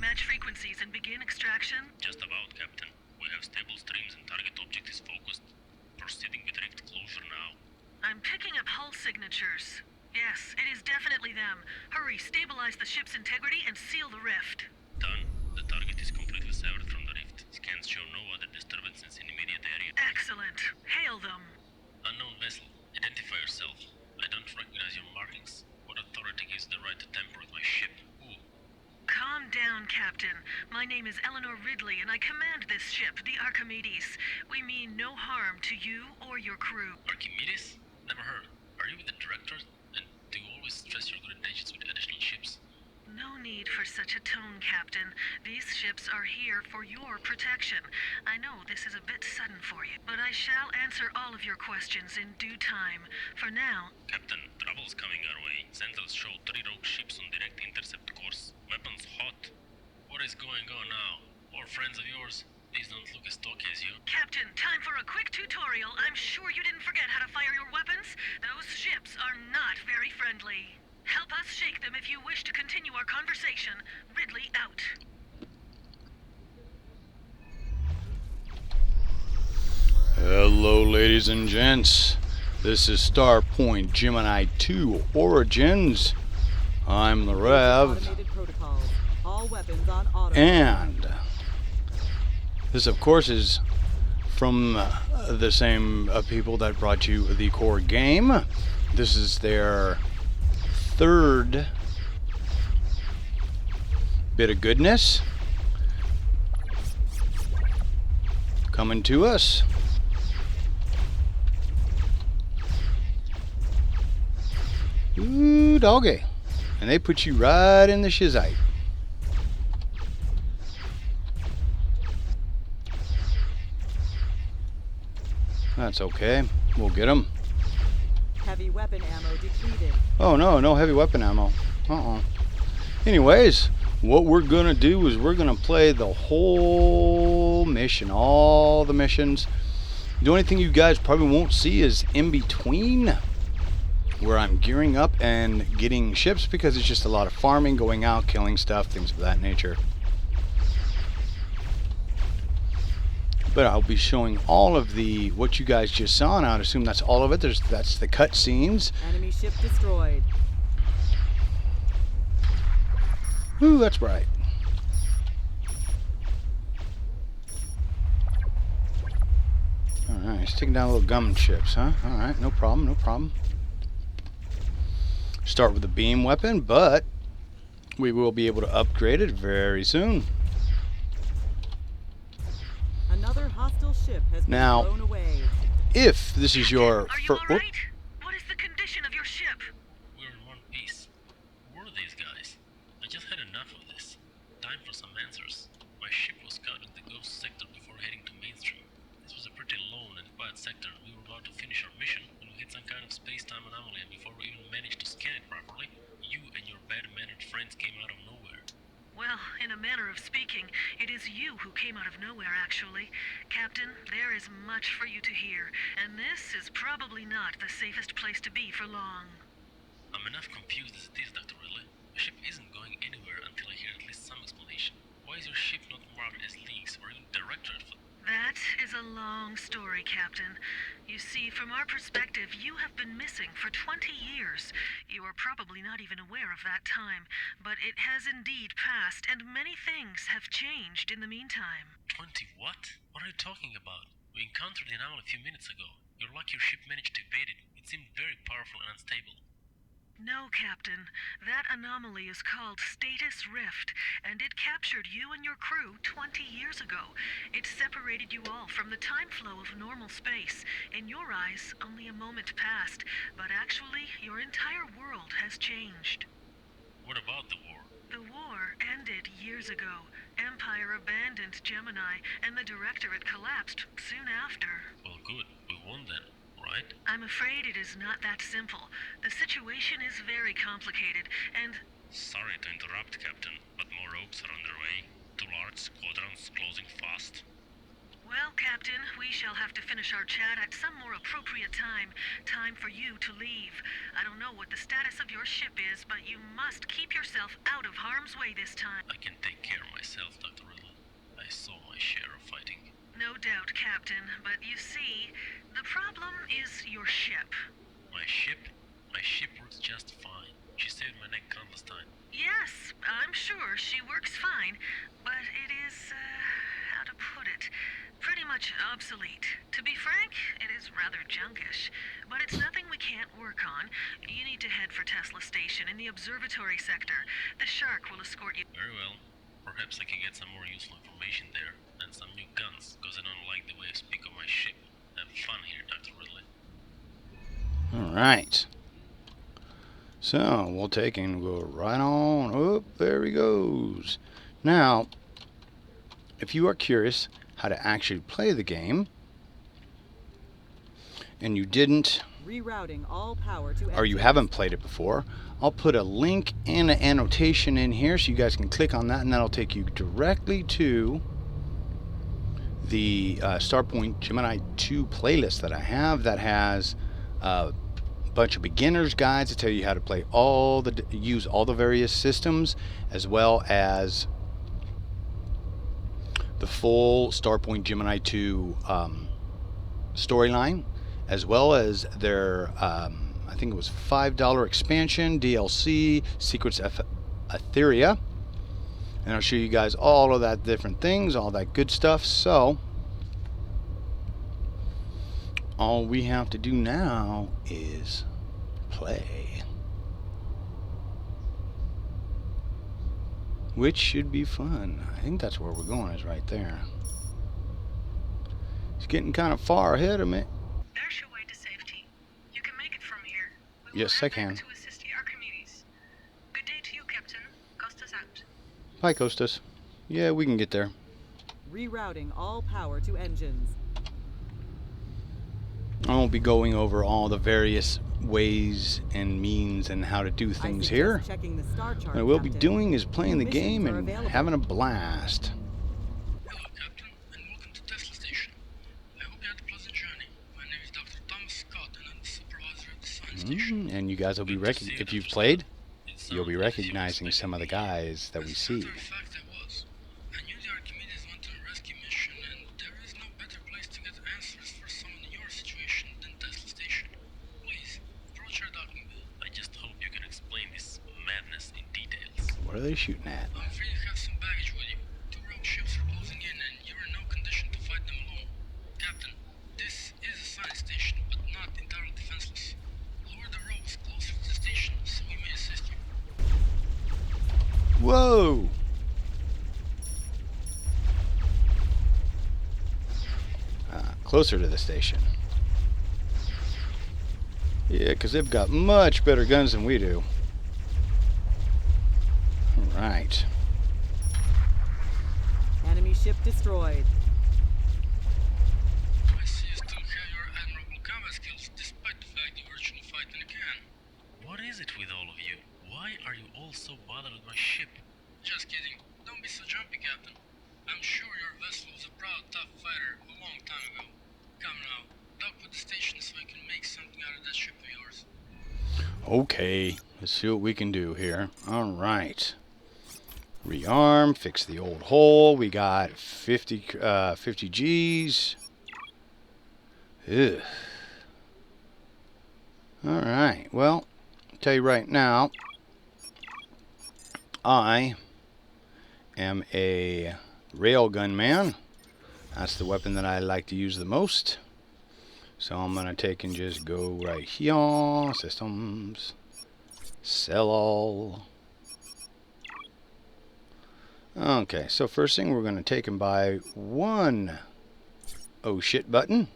match frequencies and begin extraction? Just about, Captain. We have stable streams and target object is focused. Proceeding with rift closure now. I'm picking up hull signatures. Yes, it is definitely them. Hurry, stabilize the ship's integrity and seal the rift. Done. The target is completely severed from the rift. Scans show no other disturbances in immediate area. Excellent. Hail them. Unknown vessel. Identify yourself. I don't recognize your markings. What authority gives the right to tamper with my ship? Who? Calm down, Captain. My name is Eleanor Ridley, and I command this ship, the Archimedes. We mean no harm to you or your crew. Archimedes? Never heard. Are you with the Directorate? And do you always stress your good intentions with additional ships? No need for such a tone, Captain. These ships are here for your protection. I know this is a bit sudden for you, but I shall answer all of your questions in due time. For now... Captain, trouble's coming our way. Centrals show 3 rogue ships on direct intercept course. Weapons hot. What is going on now? More friends of yours? These don't look as stocky as you. Captain, time for a quick tutorial. I'm sure you didn't forget how to fire your weapons. Those ships are not very friendly. Help us shake them if you wish to continue our conversation. Ridley out. Hello, ladies and gents. This is Starpoint Gemini 2 Origins. I'm the Rev. And this, of course, is from the same people that brought you the core game. This is their third bit of goodness coming to us. Ooh, doggy. And they put you right in the shizite. That's okay. We'll get them. Heavy weapon ammo depleted. Oh no, no heavy weapon ammo. Anyways, what we're gonna do is we're gonna play the whole mission, all the missions. The only thing you guys probably won't see is in between, where I'm gearing up and getting ships, because it's just a lot of farming, going out, killing stuff, things of that nature. But I'll be showing all of the what you guys just saw, and I'd assume that's all of it. That's the cut scenes. Enemy ship destroyed. Ooh, that's bright. Alright, he's taking down little gum ships, huh? Alright, no problem, no problem. Start with the beam weapon, but we will be able to upgrade it very soon. Another hostile ship has been blown away. If this is your Are you all right? What is the condition of your ship? We're in one piece. Who are these guys? I just had enough of this. Time for some answers. My ship was scouting the ghost sector before heading to mainstream. This was a pretty lone and quiet sector. We were about to finish our mission when we hit some kind of space-time anomaly, and before we even managed to scan it properly, you and your bad-mannered friends came out of nowhere. Well, in a manner of speaking, it is you who came out of nowhere, actually. Captain, there is much for you to hear, and this is probably not the safest place to be for long. I'm enough confused as it is, Dr. Ridley. My ship isn't going anywhere until I hear at least some explanation. Why is your ship not marked as Leagues or even Directorate? That is a long story, Captain. You see, from our perspective, you have been missing for 20 years. You are probably not even aware of that time, but it has indeed passed, and many things have changed in the meantime. 20 what? What are you talking about? We encountered the anomaly a few minutes ago. You're lucky your ship managed to evade it. It seemed very powerful and unstable. No, Captain. That anomaly is called Status Rift, and it captured you and your crew 20 years ago. It separated you all from the time flow of normal space. In your eyes, only a moment passed, but actually, your entire world has changed. What about the war? The war ended years ago. Empire abandoned Gemini, and the Directorate collapsed soon after. Well, good. We won then. Right? I'm afraid it is not that simple. The situation is very complicated, and... Sorry to interrupt, Captain, but more rogues are underway. 2 large squadrons closing fast. Well, Captain, we shall have to finish our chat at some more appropriate time. Time for you to leave. I don't know what the status of your ship is, but you must keep yourself out of harm's way this time. I can take care of myself, Dr. Riddle. I saw my share of fighting. No doubt, Captain, but you see, the problem is your ship. My ship? My ship works just fine. She saved my neck countless times. Yes, I'm sure she works fine, but it is, how to put it, pretty much obsolete. To be frank, it is rather junkish, but it's nothing we can't work on. You need to head for Tesla Station in the observatory sector. The Shark will escort you. Very well. Perhaps I can get some more useful information there, and some new guns, because I don't like the way I speak of my ship. Have fun here, Dr. Ridley. Alright. So, we'll take and go right on. Oh, there he goes. Now, if you are curious how to actually play the game, and you didn't, Rerouting all power to or you engines. haven't played it before, I'll put a link and an annotation in here so you guys can click on that, and that'll take you directly to the Starpoint Gemini 2 playlist that I have that has a bunch of beginners guides to tell you how to play use all the various systems, as well as the full Starpoint Gemini 2 storyline, as well as their I think it was $5 expansion DLC, Secrets of Etheria, and I'll show you guys all of that different things, all that good stuff. So all we have to do now is play, which should be fun. I think that's where we're going, is right there. It's getting kind of far ahead of me. There's your way to safety. You can make it from here. We Yes, will I head can. back to assist the Archimedes. Good day to you, Captain. Costas out. Bye, Costas. Yeah, we can get there. Rerouting all power to engines. I won't be going over all the various ways and means and how to do things I here. suggest checking the star chart, What I will be Captain. doing is playing the Missions game are and available. having a blast. Hello, Captain, and welcome to Tesla Station. I hope you had a pleasant journey. My name is Dr. Thomas Scott, and I'm the supervisor of the science station. And you guys will be Good to see you, if you've Dr. played, It you'll be sounds as if you recognizing expected some of the me here. guys that we As a see. matter of fact, I was. I knew the Archimedes went on a rescue mission, and there is no better place to get answers for someone in your situation than Tesla Station. Please, approach our docking bay. I just hope you can explain this madness in details. What are they shooting at? I'm afraid you have some baggage with you. 2 rogue ships are closing in, and you're in no condition to fight them alone. Captain, this is a science station, but not entirely defenseless. Lure the rogues closer to the station so we may assist you. Whoa! Closer to the station. Yeah, because they've got much better guns than we do. Alright. Enemy ship destroyed. I see you still have your admirable combat skills, despite the fact you virtually fight in a can. What is it with all of you? Why are you all so bothered with my ship? Just kidding. Don't be so jumpy, Captain. I'm sure your vessel was a proud, tough fighter a long time ago. Come now, dock with the station so I can make something out of that ship of yours. Okay, let's see what we can do here. Alright. Rearm, fix the old hole. We got 50 G's. Ugh. Alright, well, I'll tell you right now, I am a railgun man. That's the weapon that I like to use the most. So I'm going to take and just go right here. Systems. Sell all. Okay, so first thing we're going to take and buy one oh shit button.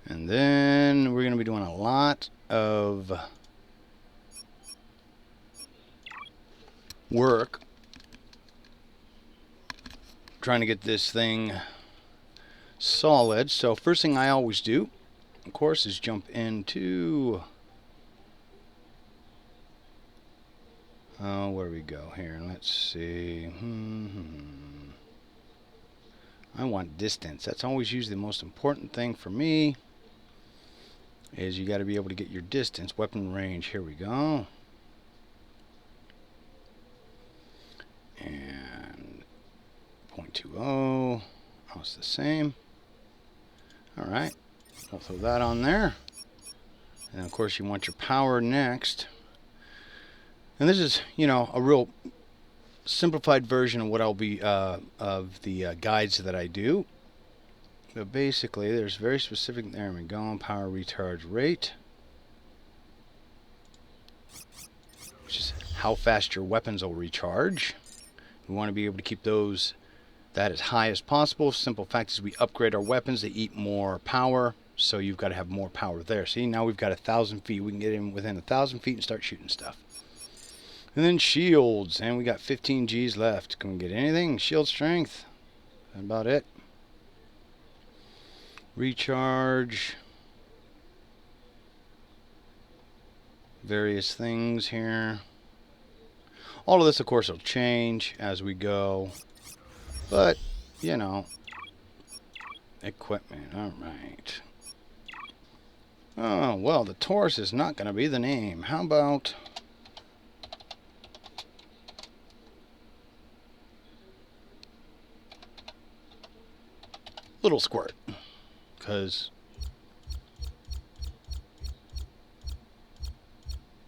And then we're going to be doing a lot of work trying to get this thing solid. So first thing I always do, of course, is jump into where we go here. Let's see. I want distance. That's always usually the most important thing for me, is you got to be able to get your distance. Weapon range, here we go. And 0.20, oh, it's the same. Alright, we'll throw that on there. And of course you want your power next. And this is, you know, a real simplified version of what I'll be, of the guides that I do. But basically, there's very specific, there we go, power recharge rate, which is how fast your weapons will recharge. We want to be able to keep those that as high as possible. Simple fact is we upgrade our weapons, they eat more power, so you've got to have more power there. See, now we've got 1,000 feet. We can get in within 1,000 feet and start shooting stuff. And then shields, and we got 15 Gs left. Can we get anything? Shield strength. That's about it. Recharge. Various things here. All of this, of course, will change as we go. But, you know. Equipment. Alright. Oh, well, the Taurus is not going to be the name. How about... Little Squirt, because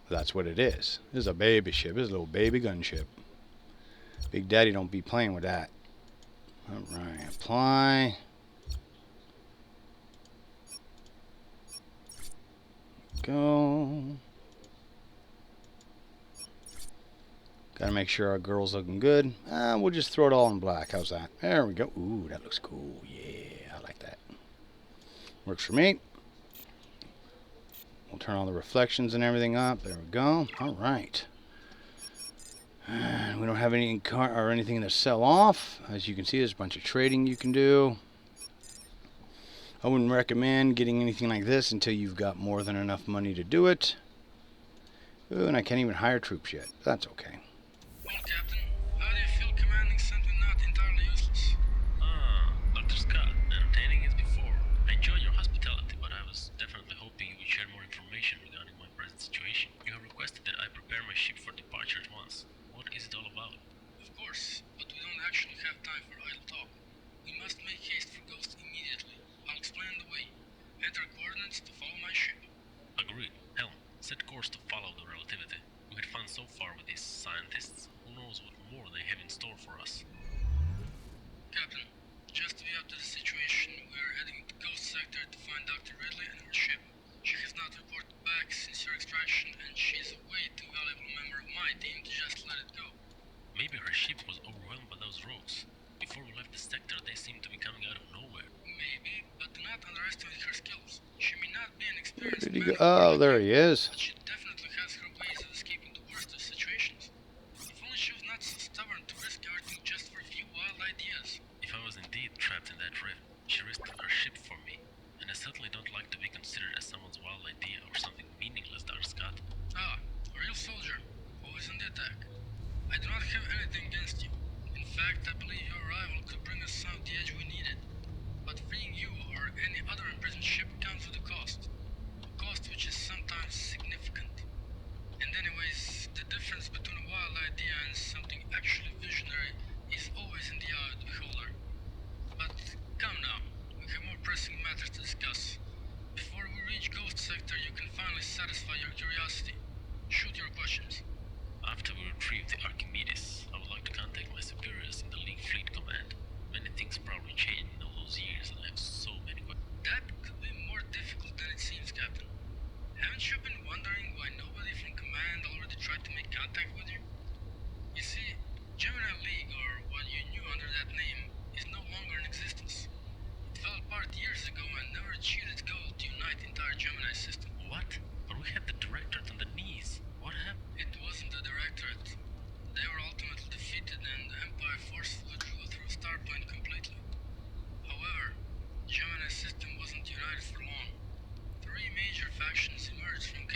that's what it is. This is a baby ship. This is a little baby gunship. Big Daddy don't be playing with that. Alright, apply. Go. Gotta make sure our girl's looking good. We'll just throw it all in black. How's that? There we go. Ooh, that looks cool. Yeah, I like that. Works for me. We'll turn all the reflections and everything up. There we go. Alright. We don't have any or anything to sell off. As you can see, there's a bunch of trading you can do. I wouldn't recommend getting anything like this until you've got more than enough money to do it. Ooh, and I can't even hire troops yet. That's okay. Well, Captain, how do you feel commanding something not entirely useless? Dr. Scott, entertaining as before. I enjoyed your hospitality, but I was definitely hoping you would share more information regarding my present situation. You have requested that I prepare my ship for departure at once. What is it all about? Of course, but we don't actually have time for idle talk. We must make haste for Ghost immediately. I'll explain the way. Enter coordinates to follow my ship. Agreed. Helm, set course to follow the relativity. We had fun so far with these scientists. Who knows what more they have in store for us? Captain, just to be up to the situation, we are heading to Ghost Sector to find Dr. Ridley and her ship. She has not reported back since her extraction, and she is a way too valuable member of my team to just let it go. Maybe her ship was overwhelmed by those rogues. Before we left the sector, they seemed to be coming out of nowhere. Maybe, but do not underestimate her skills. She may not be an experienced Where did he go? pilot, Oh, there he is. but she definitely has her ways of escaping the worst of situations. If only she was not so stubborn to risk everything just for a few wild ideas. If I was indeed trapped in that rift, she risked her ship for me, and I certainly don't like to be considered as someone's wild idea or something meaningless, Dr. Scott. Ah, a real soldier, always on the attack. I do not have anything against you. In fact, I believe your arrival could bring us some of the edge we needed. But freeing you or any other imprisoned ship comes with a cost. A cost which is sometimes significant. And anyways, the difference between a wild idea and something actually visionary is always in the eye of the beholder. But come now, we have more pressing matters to discuss. Before we reach Ghost Sector, you can finally satisfy your curiosity. Shoot your questions. After we retrieve the Archimedes, I would like to contact my superiors in the League Fleet Command. Many things probably changed in all those years, and I have so many questions. That could be more difficult than it seems, Captain. Haven't you been wondering why nobody from Command already tried to make contact with you? You see, Gemini League, or what you knew under that name, is no longer in existence. It fell apart years ago and never achieved its goal to unite the entire Gemini system. What? But we had the Directorate on the knees. What happened? It wasn't the Directorate. They were ultimately defeated and the Empire forces withdrew through Starpoint completely. However, the Gemini system wasn't united for long. 3 major factions emerged from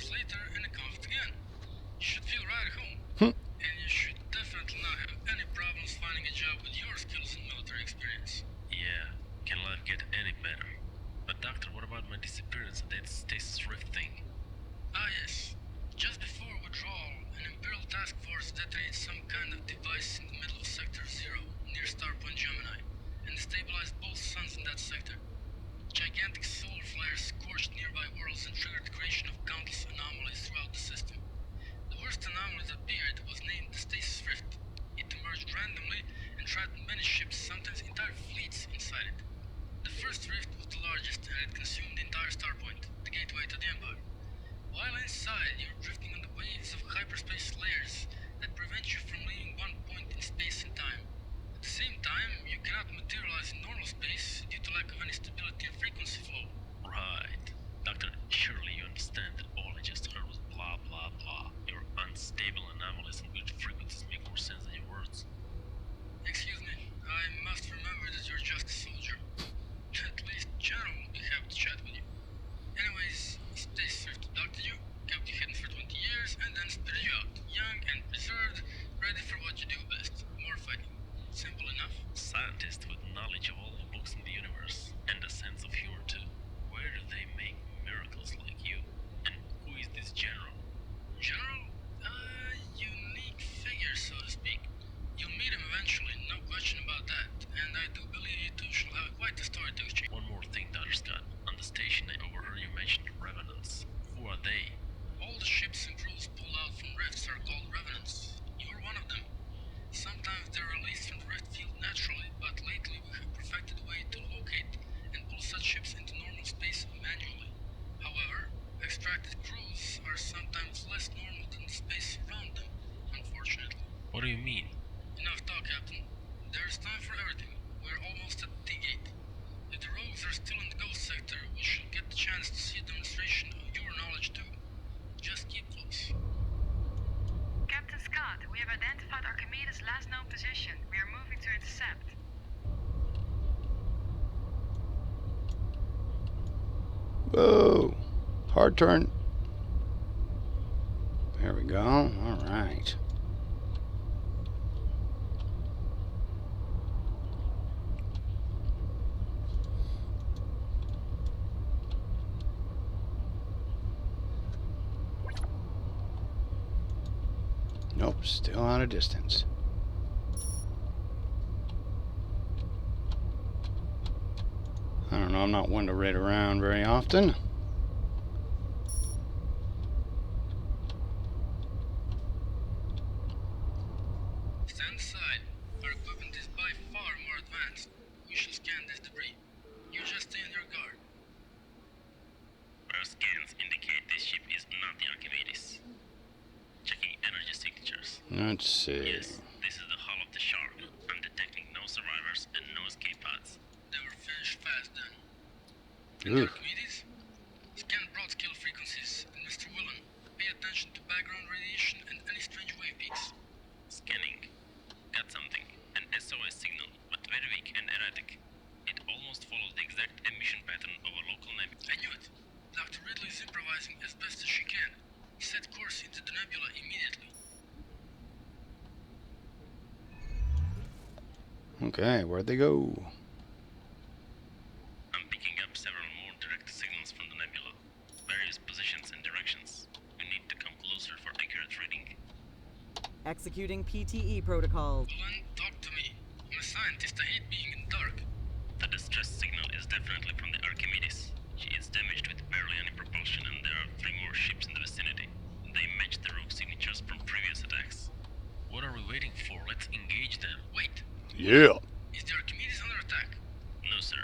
months later and it comes again. You should feel right at home. And you should definitely not have any problems finding a job with your skills and military experience. Yeah, can life get any better? But doctor, what about my disappearance and that stasis rift thing? Ah yes. Just before withdrawal, an Imperial task force detonated some kind of device in the middle of Sector 0, near Starpoint Gemini, and destabilized both suns in that sector. Gigantic solar flares scorched nearby worlds and triggered the creation of countless anomalies throughout the system. The worst anomaly that appeared was named the Stasis Rift. It emerged randomly and trapped many ships, sometimes entire fleets, inside it. The first rift was the largest, and it consumed the entire Starpoint, the gateway to the Empire. While inside, you're drifting on the waves of hyperspace layers that prevent you from leaving one point in space and time. At the same time, you cannot materialize in normal space due to lack of any stability and frequency flow. Right. Doctor, surely you understand that all I just heard was blah blah blah. Your unstable anomalies and weird frequencies make more sense than your words. Excuse me, I must remember that you're just a soldier. At least General will be happy to chat with you. Anyways, Stasis Rift abducted you, kept you hidden for 20 years, and then spit you out, young and preserved, ready for what you do best, more fighting. Simple enough. Scientist with knowledge of all the books in the universe, and a sense of humor too. Where do they make miracles like you? And who is this general? General? Unique figure, so to speak. You'll meet him eventually, no question about that, and I do believe you two shall have quite the story to exchange. One more thing, Dr. Scott. On the station, I overheard you mention revenants. Who are they? All the ships and crews pulled out from rifts are called revenants. You're one of them. Sometimes they're released from the rift field naturally, but lately we have perfected a way to locate and pull such ships into normal space manually. However, extracted crews are sometimes less normal than the space around them, unfortunately. What do you mean? Enough talk, Captain. There's time for everything. We're almost at the gate. If the rogues are still in the ghost sector, we shall get the chance to see a demonstration of your knowledge too. Just keep close. Captain Scott, we have identified Archimedes' last known position. We are moving to intercept. Whoa. Hard turn. There we go. All right. Nope, still out of distance. I don't know, I'm not one to raid around very often. Stand aside. Our equipment is by far more advanced. We shall scan this debris. You just stay on your guard. Our scans indicate this ship is not the Archimedes. Checking energy signatures. Let's see. Yes, this is the hull of the Shark. I'm detecting no survivors and no escape pods. They were finished fast then. And Ooh. Archimedes? Scan broad-scale frequencies, and Mr. Willen, pay attention to background radiation and any strange wave peaks. Scanning. Got something. An SOS signal, but very weak and erratic. It almost follows the exact emission pattern of a local nebula. I knew it. Dr. Ridley is improvising as best as she can. Set course into the nebula immediately. Okay, where'd they go? I'm picking up several more direct signals from the nebula. Various positions and directions. We need to come closer for accurate reading. Executing PTE protocols. Willen, talk to me. I'm a scientist. I hate being in the dark. The distress signal is definitely from the Archimedes. She is damaged with barely any propulsion, and there are 3 more ships in the vicinity. They match the rogue signatures from previous attacks. What are we waiting for? Let's engage them. Wait, Yeah. is the Archimedes under attack? No, sir.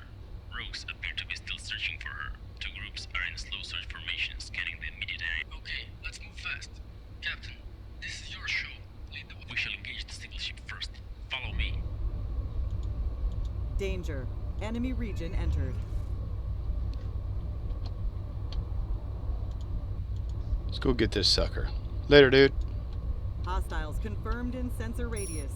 Rogues appear to be still searching for her. 2 groups are in slow search formation, scanning the immediate area. Okay, let's move fast. Captain, this is your show. Lead the way. We shall engage the single ship first. Follow me. Danger. Enemy region entered. Let's go get this sucker. Later, dude. Hostiles confirmed in sensor radius.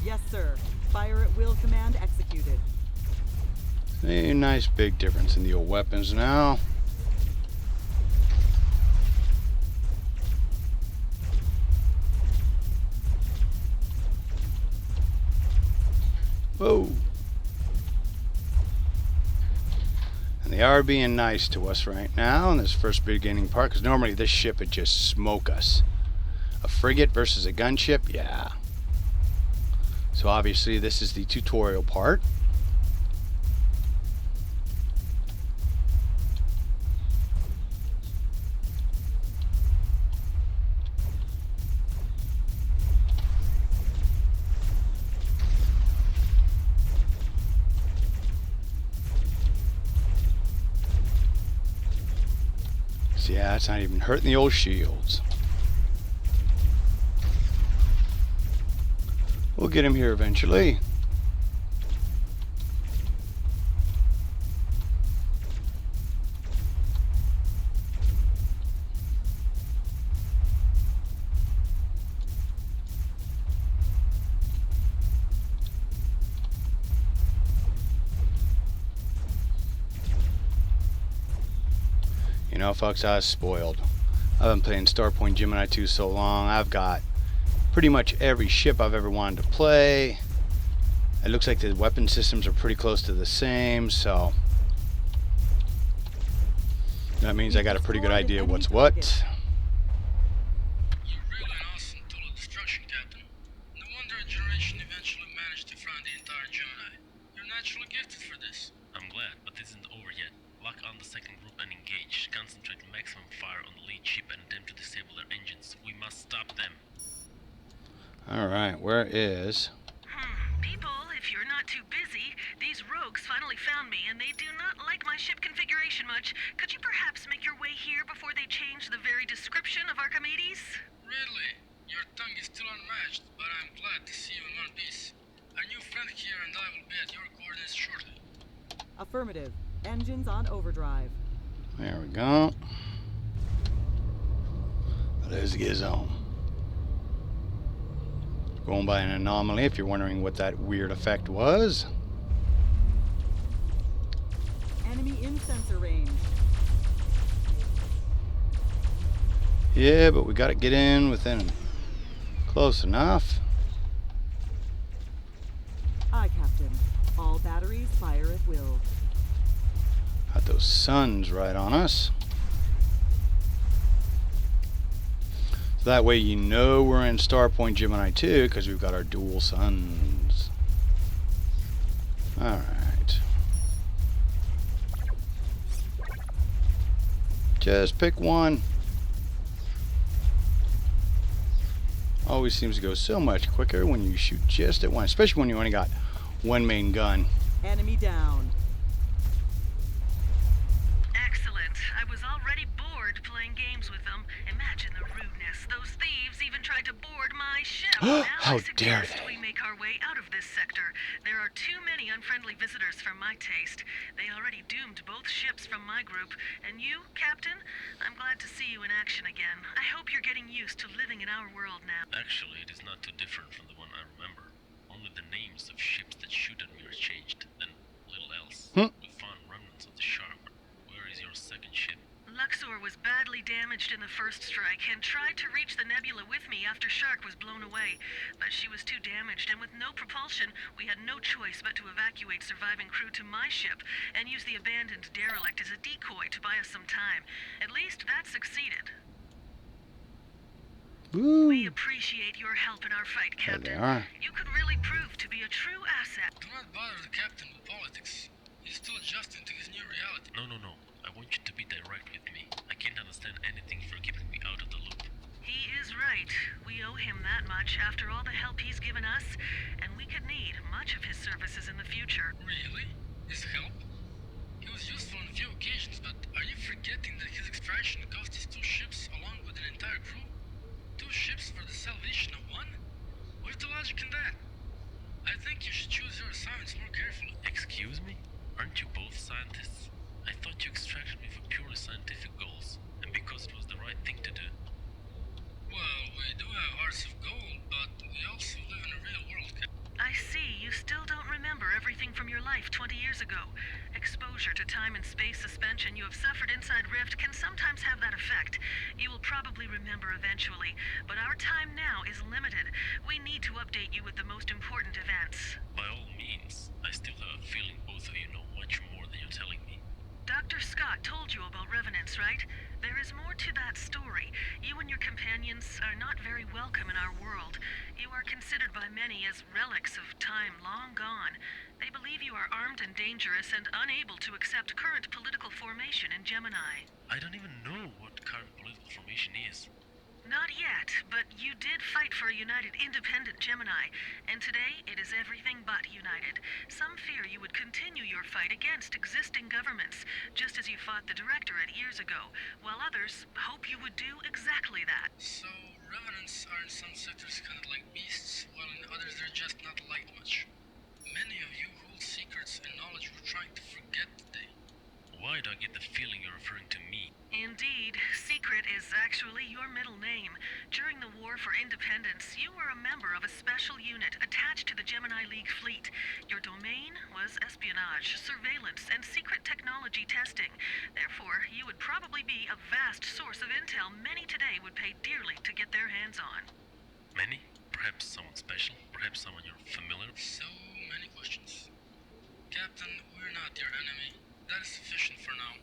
Yes, sir. Fire at will command executed. A nice big difference in the old weapons now. Whoa. And they are being nice to us right now in this first beginning part, because normally this ship would just smoke us. A frigate versus a gunship, yeah. So obviously this is the tutorial part. So yeah, it's not even hurting the old shields. We'll get him here eventually. You know, folks, I was spoiled. I've been playing Starpoint Gemini 2 so long. I've got pretty much every ship I've ever wanted to play. It looks like the weapon systems are pretty close to the same, so that means I got a pretty good idea what's what. You're really an awesome tool of destruction, Captain. No wonder a generation eventually managed to find the entire Gemini. You're naturally gifted for this. I'm glad, but this isn't over yet. Lock on the second group and engage. Concentrate maximum fire on the lead ship and attempt to disable their engines. We must stop them. Alright, where is... People, if you're not too busy, these rogues finally found me, and they do not like my ship configuration much. Could you perhaps make your way here before they change the very description of Archimedes? Really? Your tongue is still unmatched, but I'm glad to see you in one piece. Our new friend here and I will be at your coordinates shortly. Affirmative. Engines on overdrive. There we go. Let's get on. Going by an anomaly, if you're wondering what that weird effect was. Enemy in sensor range. Yeah, but we got to get in within close enough. Aye, Captain. All batteries fire at will. Got those suns right on us. So that way you know we're in Starpoint Gemini 2 because we've got our dual suns. Alright. Just pick one. Always seems to go so much quicker when you shoot just at one, especially when you only got one main gun. Enemy down. Excellent. I was already bored playing games with them. Imagine the rudeness. Those thieves even tried to board my ship. How I dare suggest they. we make our way out of this sector. There are too many unfriendly visitors for my taste. They already doomed both ships from my group. And you, Captain, I'm glad to see you in action again. I hope you're getting used to living in our world now. Actually, it is not too different from the one I remember. Only the names of ships that shoot at me are changed, then little else. We found remnants of the Shark. Where is your second ship? Luxor was badly damaged in the first strike and tried to reach the nebula with me after Shark was blown away. But she was too damaged, and with no propulsion, we had no choice but to evacuate surviving crew to my ship and use the abandoned derelict as a decoy to buy us some time. At least that succeeded. Woo. We appreciate your help in our fight, There Captain. they are. You could really prove to be a true asset. Do not bother the captain with politics. He's still adjusting to his new reality. No. I want you to be direct with me. I can't understand anything if you're keeping me out of the loop. He is right. We owe him that much after all the help he's given us, and we could need much of his services in the future. Really? His help? He was useful on a few occasions, but are you forgetting that his extraction cost us 2 ships along with an entire crew? 2 ships for the salvation of one? Where's the logic in that? I think you should choose your assignments more carefully. Excuse me? Aren't you both scientists? I thought you extracted me for purely scientific goals, and because it was the right thing to do. Well, we do have hearts of gold, but we also live in a real world, Captain. I see you still don't remember everything from your life 20 years ago. Exposure to time and space suspension you have suffered inside Rift can sometimes have that effect. You will probably remember eventually, but our time now is limited. We need to update you with the most important events. By all means, I still have a feeling both of you know much more than you're telling me. Dr. Scott told you about revenants, right? There is more to that story. You and your companions are not very welcome in our world. You are considered by many as relics of time long gone. They believe you are armed and dangerous and unable to accept current political formation in Gemini. I don't even know what current political formation is. Not yet, but you did fight for a united, independent Gemini, and today it is everything but united. Some fear you would continue your fight against existing governments, just as you fought the Directorate years ago, while others hope you would do exactly that. So, revenants are in some sectors kind of like beasts, while in others they're just not liked much. Many of you hold secrets and knowledge we're trying to forget today. Why do I get the feeling you're referring to me? Indeed, Secret is actually your middle name. During the War for Independence, you were a member of a special unit attached to the Gemini League fleet. Your domain was espionage, surveillance, and secret technology testing. Therefore, you would probably be a vast source of intel many today would pay dearly to get their hands on. Many? Perhaps someone special? Perhaps someone you're familiar with? So many questions. Captain, we're not your enemy. That is sufficient for now.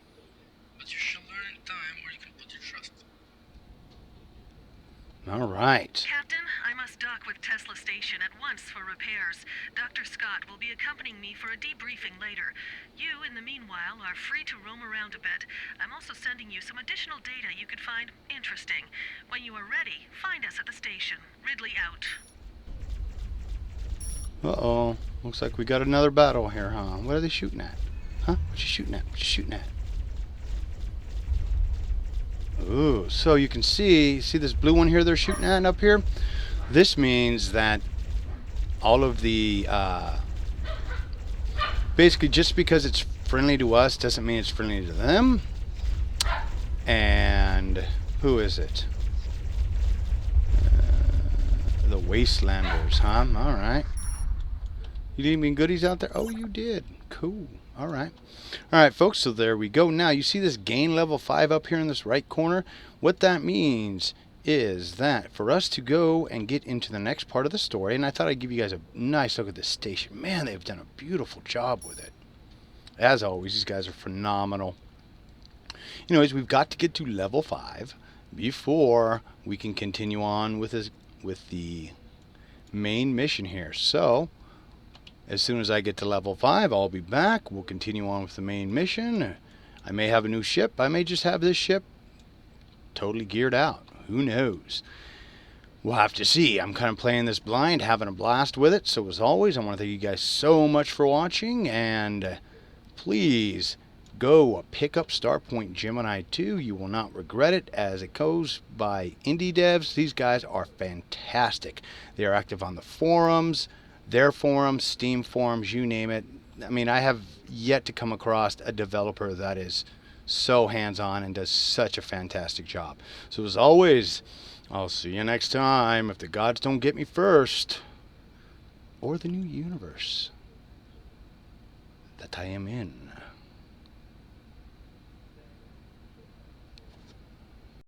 But you shall learn in time where you can put your trust. All right. Captain, I must dock with Tesla Station at once for repairs. Dr. Scott will be accompanying me for a debriefing later. You, in the meanwhile, are free to roam around a bit. I'm also sending you some additional data you could find interesting. When you are ready, find us at the station. Ridley out. Uh-oh. Looks like we got another battle here, huh? What are they shooting at? Huh? What you shooting at? What you shooting at? Ooh, so you can see this blue one here they're shooting at up here? This means that all of the, basically just because it's friendly to us doesn't mean it's friendly to them. And who is it? The Wastelanders, huh? Alright. You didn't even goodies out there? Oh, you did. Cool. Alright. Alright, folks, so there we go. Now, you see this gain level 5 up here in this right corner? What that means is that for us to go and get into the next part of the story, and I thought I'd give you guys a nice look at this station. Man, they've done a beautiful job with it. As always, these guys are phenomenal. Anyways, we've got to get to level 5 before we can continue on with the main mission here. So, as soon as I get to level 5, I'll be back. We'll continue on with the main mission. I may have a new ship. I may just have this ship totally geared out. Who knows? We'll have to see. I'm kind of playing this blind, having a blast with it. So as always, I want to thank you guys so much for watching. And please go pick up Starpoint Gemini 2. You will not regret it, as it goes by indie devs. These guys are fantastic. They are active on the forums. Their forums, Steam forums, you name it. I mean, I have yet to come across a developer that is so hands-on and does such a fantastic job. So as always, I'll see you next time if the gods don't get me first. Or the new universe that I am in.